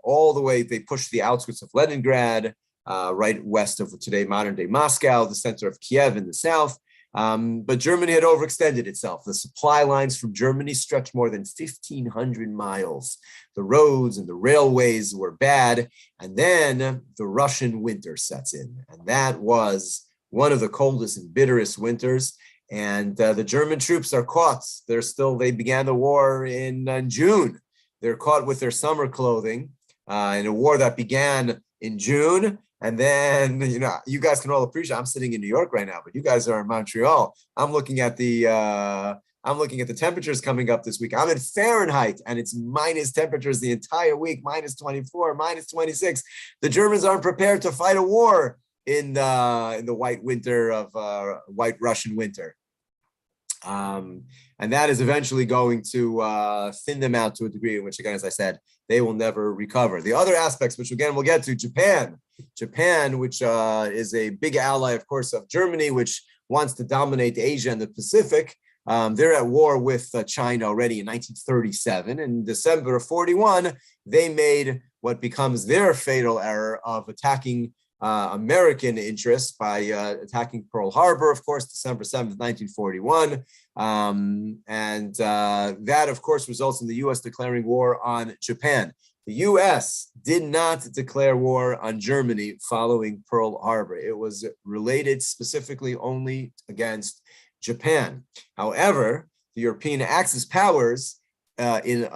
all the way, they push the outskirts of Leningrad, right west of today modern-day Moscow, the center of Kiev in the south. But Germany had overextended itself. The supply lines from Germany stretched more than 1,500 miles. The roads and the railways were bad. And then the Russian winter sets in. And that was one of the coldest and bitterest winters. And the German troops are caught. They began the war in June. They're caught with their summer clothing in a war that began in June. And then, you guys can all appreciate, I'm sitting in New York right now, but you guys are in Montreal. I'm looking at the temperatures coming up this week. I'm in Fahrenheit, and it's minus temperatures the entire week, minus 24, minus 26. The Germans aren't prepared to fight a war in the white winter of white Russian winter. And that is eventually going to thin them out to a degree in which, again, as I said, they will never recover. The other aspects, which again we'll get to, Japan, which is a big ally, of course, of Germany, which wants to dominate Asia and the Pacific. They're at war with China already in 1937. In December of 41, they made what becomes their fatal error of attacking American interests by attacking Pearl Harbor, of course, December 7th, 1941. And that, of course, results in the U.S. declaring war on Japan. The U.S. did not declare war on Germany following Pearl Harbor. It was related specifically only against Japan. However, the European Axis powers in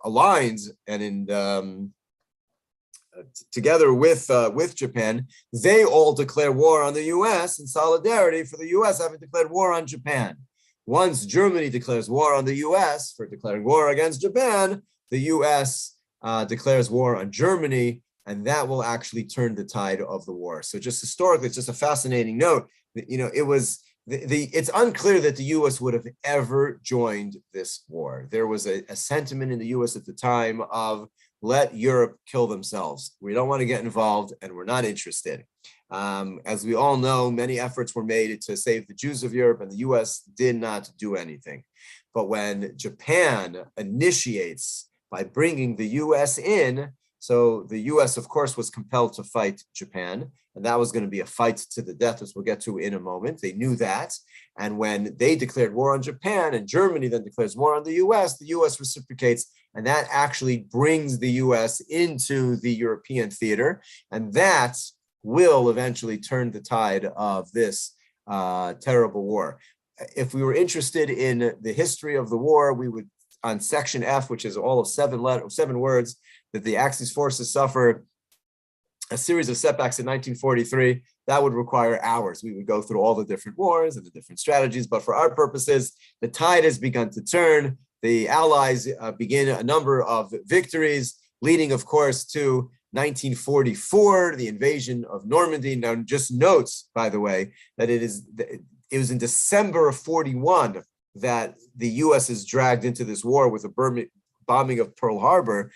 alliance and in together with Japan, they all declare war on the U.S. in solidarity for the U.S. having declared war on Japan. Once Germany declares war on the U.S. for declaring war against Japan, the U.S. declares war on Germany, and that will actually turn the tide of the war. So just historically, it's just a fascinating note. It was it's unclear that the U.S. would have ever joined this war. There was a sentiment in the U.S. at the time of, let Europe kill themselves. We don't want to get involved, and we're not interested. As we all know, many efforts were made to save the Jews of Europe, and the U.S. did not do anything. But when Japan initiates by bringing the U.S. in, so the U.S., of course, was compelled to fight Japan, and that was going to be a fight to the death, which we'll get to in a moment. They knew that. And when they declared war on Japan, and Germany then declares war on the U.S. reciprocates, and that actually brings the U.S. into the European theater, and that will eventually turn the tide of this terrible war. If we were interested in the history of the war, we would on section F, which is all of seven words, that the Axis forces suffer a series of setbacks in 1943, that would require hours. We would go through all the different wars and the different strategies, but for our purposes, the tide has begun to turn. The Allies begin a number of victories, leading, of course, to 1944, the invasion of Normandy. Now, just notes, by the way, that it was in December of 41 that the U.S. is dragged into this war with a bombing of Pearl Harbor.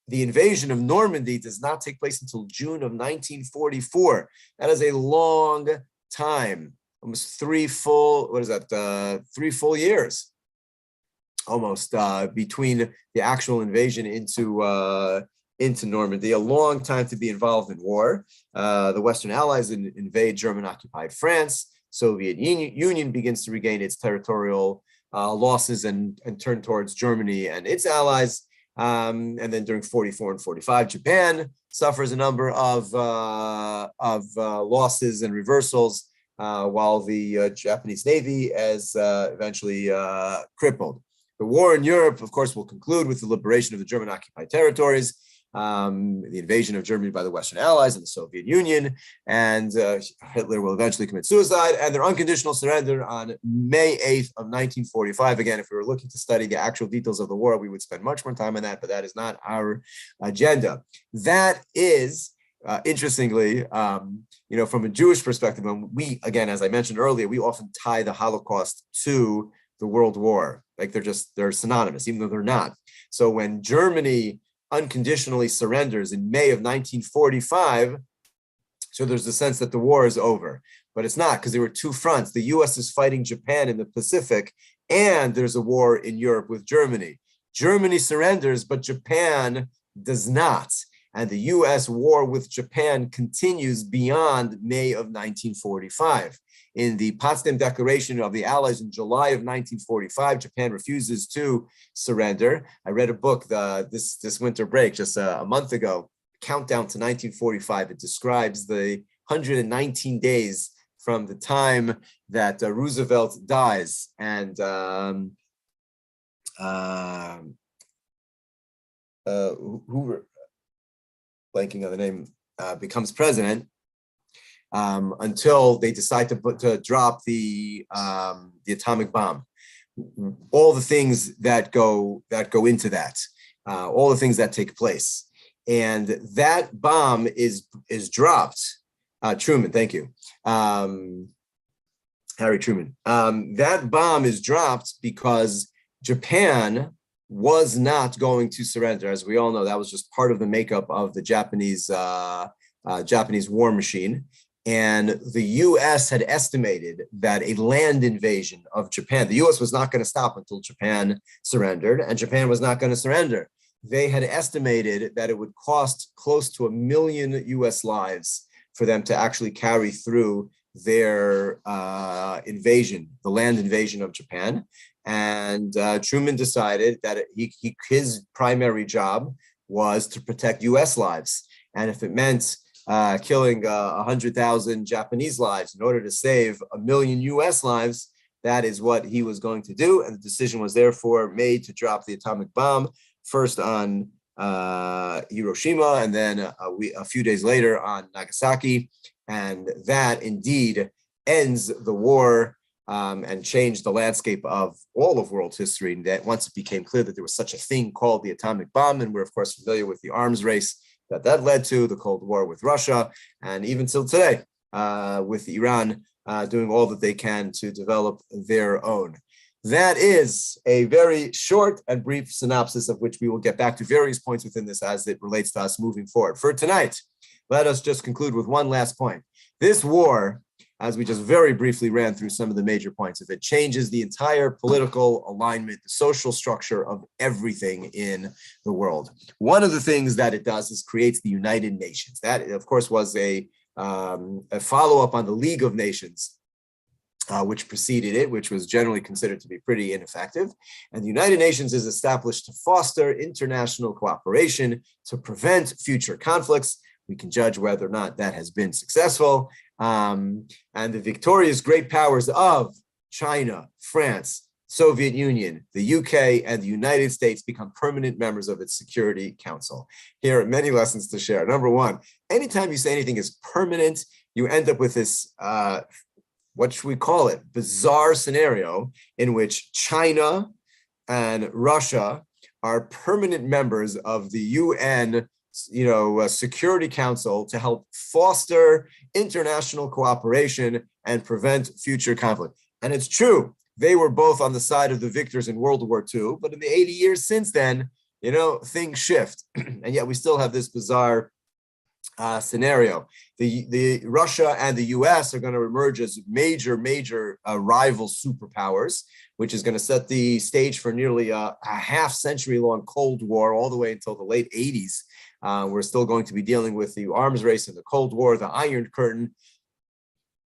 The invasion of Normandy does not take place until June of 1944. That is a long time, almost 3 full years, almost, between the actual invasion into Normandy, a long time to be involved in war. The Western Allies invade German-occupied France. Soviet Union begins to regain its territorial losses and turn towards Germany and its allies. And then during 44 and 45, Japan suffers a number of losses and reversals, while the Japanese Navy is eventually crippled. The war in Europe, of course, will conclude with the liberation of the German-occupied territories, the invasion of Germany by the Western Allies and the Soviet Union, and Hitler will eventually commit suicide, and their unconditional surrender on May 8th of 1945. Again, if we were looking to study the actual details of the war, we would spend much more time on that, but that is not our agenda. That is, interestingly, from a Jewish perspective, and we, again, as I mentioned earlier, we often tie the Holocaust to the World War. Like they're synonymous, even though they're not. So when Germany unconditionally surrenders in May of 1945, so there's the sense that the war is over, but it's not, because there were two fronts. The US is fighting Japan in the Pacific, and there's a war in Europe with Germany. Germany surrenders, but Japan does not. And the US war with Japan continues beyond May of 1945. In the Potsdam Declaration of the Allies in July of 1945, Japan refuses to surrender. I read a book this winter break just a month ago, Countdown to 1945. It describes the 119 days from the time that Roosevelt dies and Hoover, blanking on the name, becomes president, until they decide to drop the atomic bomb. All the things that go into that, all the things that take place, and that bomb is dropped. Truman, thank you, Harry Truman. That bomb is dropped because Japan was not going to surrender. As we all know, that was just part of the makeup of the Japanese war machine. And the US had estimated that a land invasion of Japan, the US was not going to stop until Japan surrendered, and Japan was not going to surrender. They had estimated that it would cost close to 1 million US lives for them to actually carry through their invasion, the land invasion of Japan. And Truman decided that his primary job was to protect US lives. And if it meant killing 100,000 Japanese lives in order to save 1 million US lives, that is what he was going to do. And the decision was therefore made to drop the atomic bomb, first on Hiroshima, and then a few days later on Nagasaki. And that indeed ends the war and changed the landscape of all of world history. And that once it became clear that there was such a thing called the atomic bomb, and we're of course familiar with the arms race that led to, the Cold War with Russia, and even till today with Iran doing all that they can to develop their own. That is a very short and brief synopsis of which we will get back to various points within this as it relates to us moving forward. For tonight, let us just conclude with one last point. This war, as we just very briefly ran through some of the major points of it, changes the entire political alignment, the social structure of everything in the world. One of the things that it does is creates the United Nations. That, of course, was a follow-up on the League of Nations, which preceded it, which was generally considered to be pretty ineffective. And the United Nations is established to foster international cooperation to prevent future conflicts. We can judge whether or not that has been successful. And the victorious great powers of China, France, Soviet Union, the UK, and the United States become permanent members of its Security Council. Here are many lessons to share. Number one, anytime you say anything is permanent, you end up with this, what should we call it, bizarre scenario in which China and Russia are permanent members of the UN Security Council to help foster international cooperation and prevent future conflict. And it's true, they were both on the side of the victors in World War II, but in the 80 years since then, things shift. And yet we still have this bizarre scenario. The Russia and the US are going to emerge as major rival superpowers, which is going to set the stage for nearly a half-century long Cold War all the way until the late 80s. We're still going to be dealing with the arms race and the Cold War, the Iron Curtain.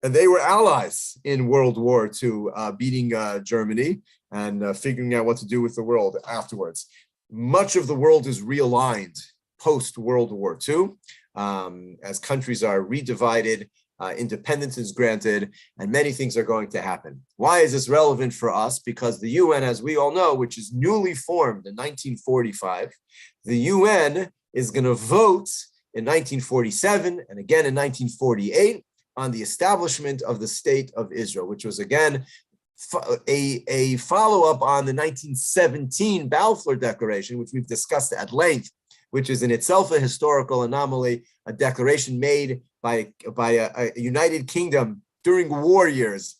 And they were allies in World War II, beating Germany and figuring out what to do with the world afterwards. Much of the world is realigned post-World War II. As countries are redivided, independence is granted, and many things are going to happen. Why is this relevant for us? Because the UN, as we all know, which is newly formed in 1945, the UN is going to vote in 1947 and again in 1948 on the establishment of the State of Israel, which was again a follow-up on the 1917 Balfour Declaration, which we've discussed at length, which is in itself a historical anomaly, a declaration made by a United Kingdom during war years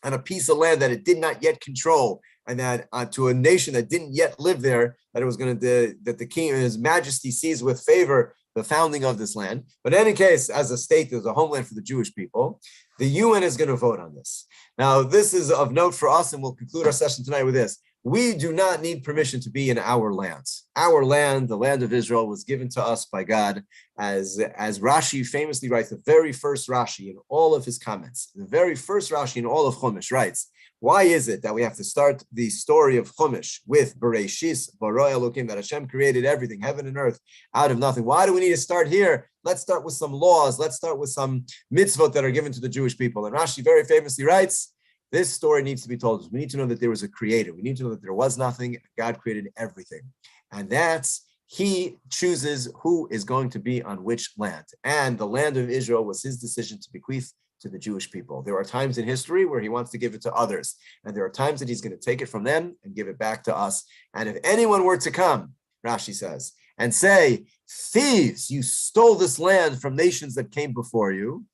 on a piece of land that it did not yet control, and that to a nation that didn't yet live there, that it was going to, that the king and his majesty sees with favor the founding of this land. But in any case, as a state, there's a homeland for the Jewish people. The UN is going to vote on this. Now, this is of note for us, and we'll conclude our session tonight with this. We do not need permission to be in our land. Our land, the land of Israel, was given to us by God, as Rashi famously writes, the very first Rashi in all of his comments, the very first Rashi in all of Chumash writes, why is it that we have to start the story of Chumash with Bereshis, Bara Elokim, that Hashem created everything, heaven and earth, out of nothing? Why do we need to start here? Let's start with some laws. Let's start with some mitzvot that are given to the Jewish people. And Rashi very famously writes, this story needs to be told. We need to know that there was a creator. We need to know that there was nothing. God created everything. And that's, he chooses who is going to be on which land. And the land of Israel was his decision to bequeath to the Jewish people. There are times in history where he wants to give it to others. And there are times that he's going to take it from them and give it back to us. And if anyone were to come, Rashi says, and say, thieves, you stole this land from nations that came before you,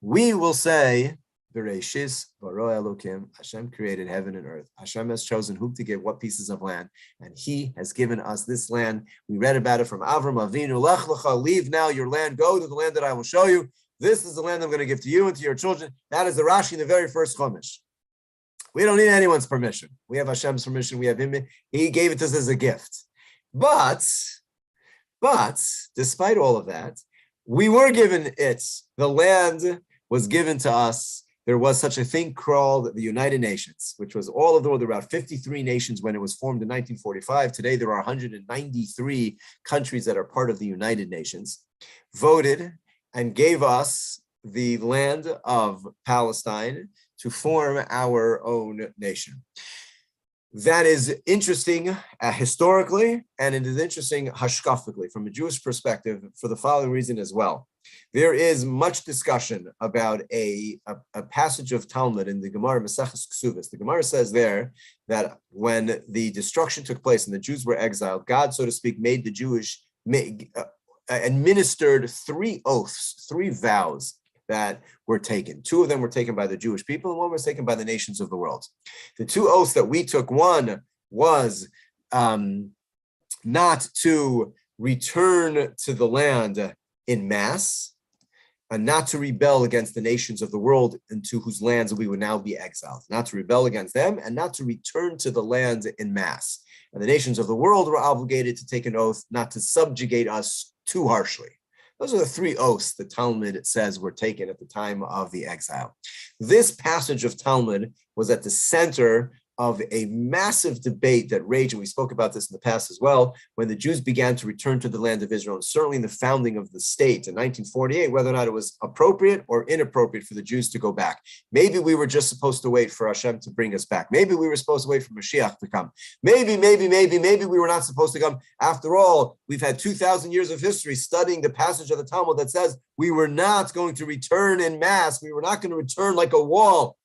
we will say, Bereshis, Bara Elokim, Hashem created heaven and earth. Hashem has chosen whom to give what pieces of land, and he has given us this land. We read about it from Avram Avinu, Lech Lecha, leave now your land, go to the land that I will show you. This is the land I'm going to give to you and to your children. That is the Rashi in the very first Chumash. We don't need anyone's permission. We have Hashem's permission. We have him. He gave it to us as a gift. But despite all of that, we were given it. The land was given to us. There was such a thing called the United Nations, which was all of the world. There were about 53 nations when it was formed in 1945. Today, there are 193 countries that are part of the United Nations, voted and gave us the land of Palestine to form our own nation. That is interesting historically, and it is interesting hashkafically, from a Jewish perspective, for the following reason as well. There is much discussion about a passage of Talmud in the Gemara, Maseches Ksubos. The Gemara says there that when the destruction took place and the Jews were exiled, God, so to speak, made the Jewish, administered 3 oaths, 3 vows that were taken. 2 of them were taken by the Jewish people, and 1 was taken by the nations of the world. The 2 oaths that we took, one was not to return to the land in mass, and not to rebel against the nations of the world into whose lands we would now be exiled, not to rebel against them, and not to return to the land in mass. And the nations of the world were obligated to take an oath not to subjugate us too harshly. Those are the 3 oaths the Talmud says were taken at the time of the exile. This passage of Talmud was at the center of a massive debate that raged, and we spoke about this in the past as well, when the Jews began to return to the land of Israel, and certainly in the founding of the state in 1948, whether or not it was appropriate or inappropriate for the Jews to go back. Maybe we were just supposed to wait for Hashem to bring us back. Maybe we were supposed to wait for Mashiach to come. Maybe we were not supposed to come. After all, we've had 2,000 years of history studying the passage of the Talmud that says we were not going to return en masse. We were not going to return like a wall.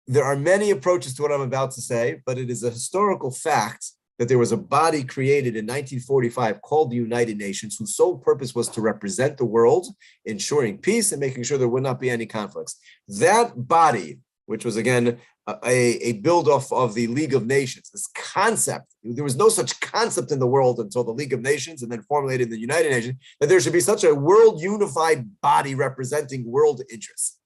There are many approaches to what I'm about to say, but it is a historical fact that there was a body created in 1945 called the United Nations, whose sole purpose was to represent the world, ensuring peace and making sure there would not be any conflicts. That body, which was again a build-off of the League of Nations, this concept, there was no such concept in the world until the League of Nations and then formulated in the United Nations, that there should be such a world unified body representing world interests.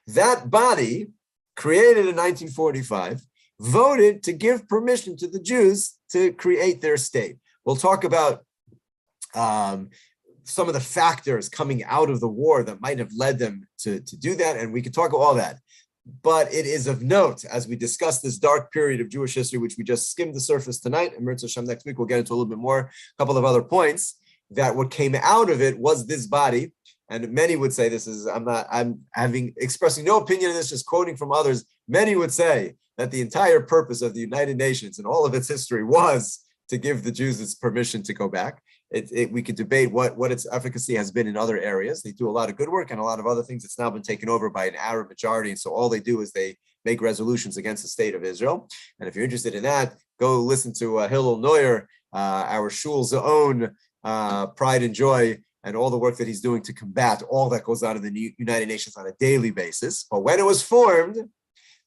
That body, created in 1945, voted to give permission to the Jews to create their state. We'll talk about some of the factors coming out of the war that might have led them to do that, and we can talk about all that. But it is of note, as we discuss this dark period of Jewish history, which we just skimmed the surface tonight, and Mirza Hashem next week we'll get into a little bit more, a couple of other points, that what came out of it was this body. And many would say, I'm expressing no opinion on this, just quoting from others. Many would say that the entire purpose of the United Nations and all of its history was to give the Jews its permission to go back. We could debate what its efficacy has been in other areas. They do a lot of good work and a lot of other things. It's now been taken over by an Arab majority. And so all they do is they make resolutions against the state of Israel. And if you're interested in that, go listen to Hillel Neuer, our shul's own pride and joy, and all the work that he's doing to combat all that goes on in the United Nations on a daily basis. But when it was formed,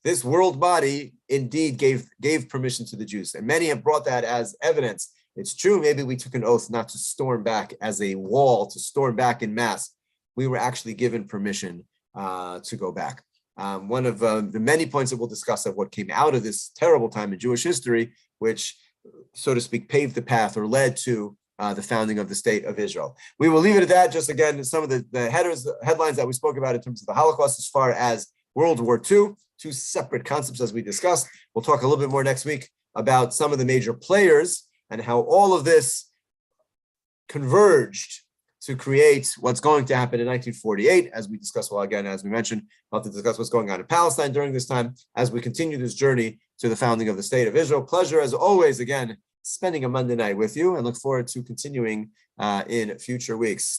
this world body indeed gave permission to the Jews. And many have brought that as evidence. It's true, maybe we took an oath not to storm back as a wall, to storm back in mass. We were actually given permission to go back. One of the many points that we'll discuss of what came out of this terrible time in Jewish history, which, so to speak, paved the path or led to the founding of the state of Israel. We will leave it at that. Just again, some of the headlines that we spoke about in terms of the Holocaust as far as World War II, two separate concepts as we discussed. We'll talk a little bit more next week about some of the major players and how all of this converged to create what's going to happen in 1948, as we discuss, well, again, as we mentioned, about to discuss what's going on in Palestine during this time, as we continue this journey to the founding of the state of Israel. Pleasure, as always, again, spending a Monday night with you, and look forward to continuing in future weeks.